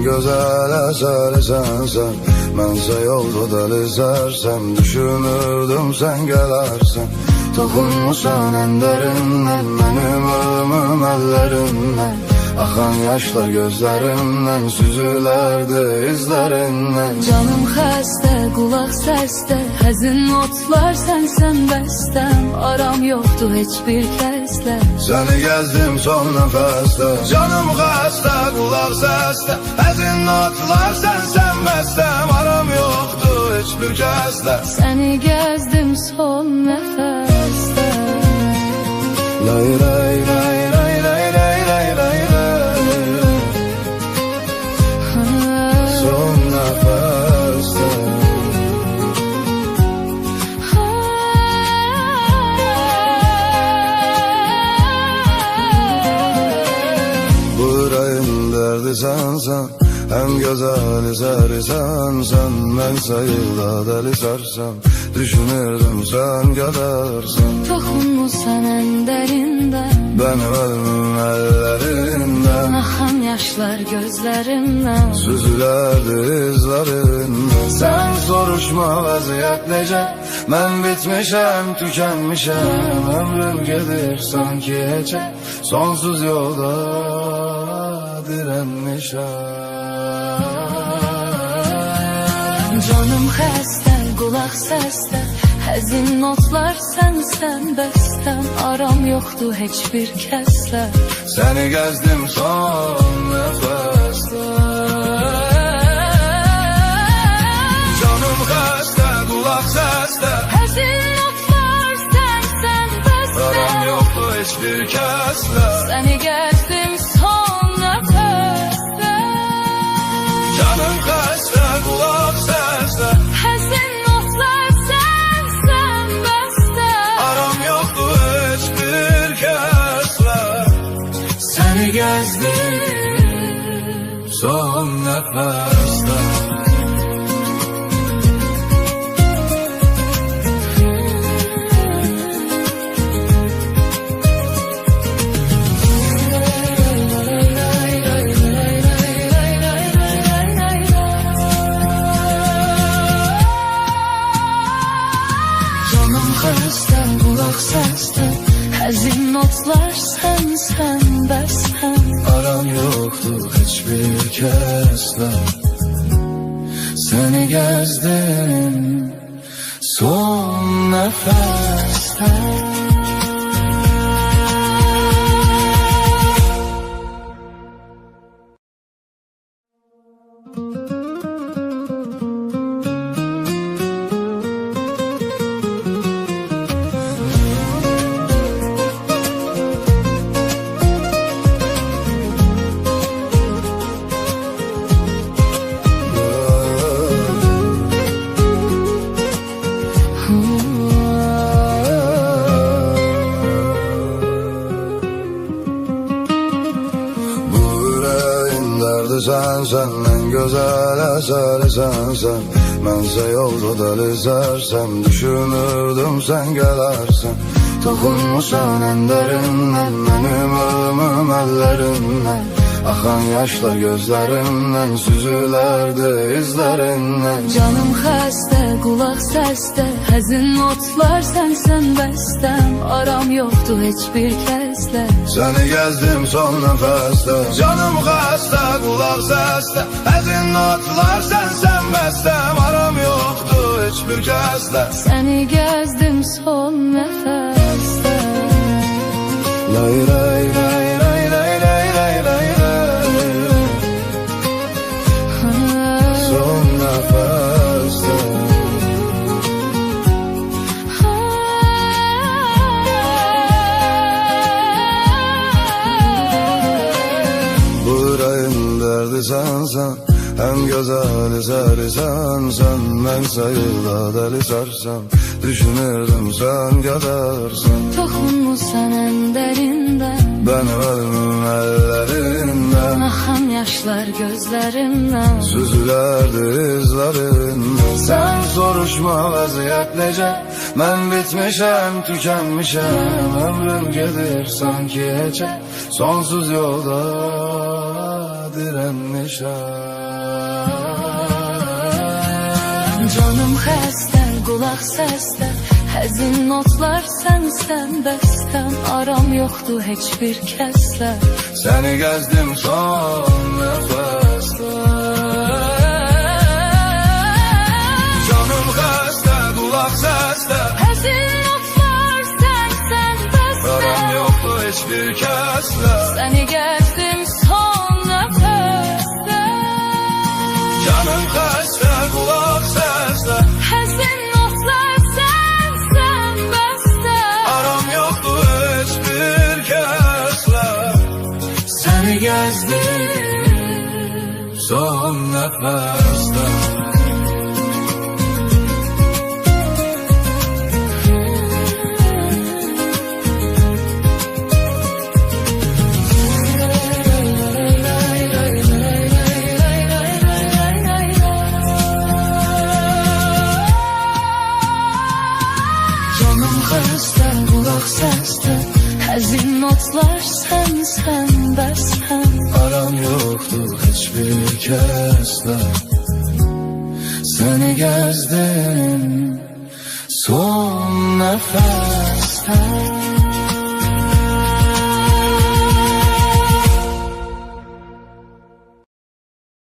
en güzel eseri sensen. Mənsə yolda deli sərsəm, düşünürdüm sen gelersen. Toxunmusan en derinden, benim ölümüm ellerinden. Akan yaşlar gözlerimden, süzülerdi izlerinden. Canım xəstə, qulaq səsdə, həzin notlar sənsən bəstəm. Aram yoxdur heç bir kəslə, səni gəzdim son nəfəsdə. Canım xəstə, qulaq səsdə, həzin notlar sənsən bəstəm. Aram yoxdur heç bir kəslə, səni gəzdim son nəfəsdə. Lay lay lay lay lay lay lay lay lay. Son nəfəsdə. Bu ürəyin dərdi sənsən, en güzel eseri sensen. Ben sayıda deli sarsam, düşünürdüm sen kadarsan. Toxunmusan en dərindən, Benim ölümüm ellerinden. axan yaşlar gözlərimdən. Süzülerdi izlerinden. Sen soruşma vaziyet nece, ben bitmişem, tükenmişem. Ömrüm gelir sanki hece, sonsuz yolda direnmişem. Canım xəstə, qulaq səsdə, həzin notlar sənsən bəstəm. Aram yoxdur heç bir kəslə, səni gəzdim son nəfəsdə. Canım xəstə, qulaq səsdə, həzin notlar sənsən bəstəm. aram yoxdur heç bir kəslə, səni gəzdim son nəfəsdə. canım xəstə, qulaq səsdə, həzin notlar sənsən bəstəm. aram yoxdur heç bir kəslə, səni gəzdim son nəfəsdə. xəstə, qulaq səsdə, həzin notlar sənsən bəstəm. Aram yoxdur heç bir kəslə, səni gəzdim son nəfəsdə. Sensen en güzel eseri sensen. Bense yolda deli sərsəm, düşünürdüm sen gelersen. Toxunmusan en derinden, benim ölümüm ellerinden. Akan yaşlar gözlerimden, süzülerdi izlerinden. Canım xəstə, qulaq səsdə, həzin notlar sənsən bəstəm. Aram yoxdur heç bir kəslə, səni gəzdim son nəfəsdə. Canım xəstə, qulaq səsdə, həzin notlar sənsən bəstəm. Aram yoxdur heç bir kəslə, səni gəzdim son nəfəsdə. Lay lay lay lay lay lay lay lay lay. Son nəfəsdə. Bu ürəyin dərdi sənsən, en güzel eseri sensen. Ben sayıda deli sarsam, düşünürdüm sen kadarsan. Toxunmusan en dərindən, Benim ölümüm ellerinden. axan yaşlar gözlərimdən. Süzülerdi izlerinden. Sen soruşma vaziyet nece, ben bitmişem, tükenmişem. Ömrüm gelir sanki hece, sonsuz yolda dirənmişəm. Canım xəstə, qulaq səsdə, həzin notlar sənsən bəstəm. Aram yoxdur heç bir kəslə. Səni gəzdim son nəfəsdə. Canım xəstə, qulaq səsdə, Həzin notlar sənsən bəstəm. aram yoxdur heç bir kəslə. Səni gəzdim son nəfəsdə. Canım xəstə, qulaq səsdə, Həzin notlar sənsən bəstəm. aram yoxdur heç bir kəslə. Səni gəzdim son nəfəsdə. Canım xəstə, qulaq səsdə, həzin notlar sənsən bəstəm. Aram yoxdur heç bir kəslə. Səni gəzdim son nəfəsdə.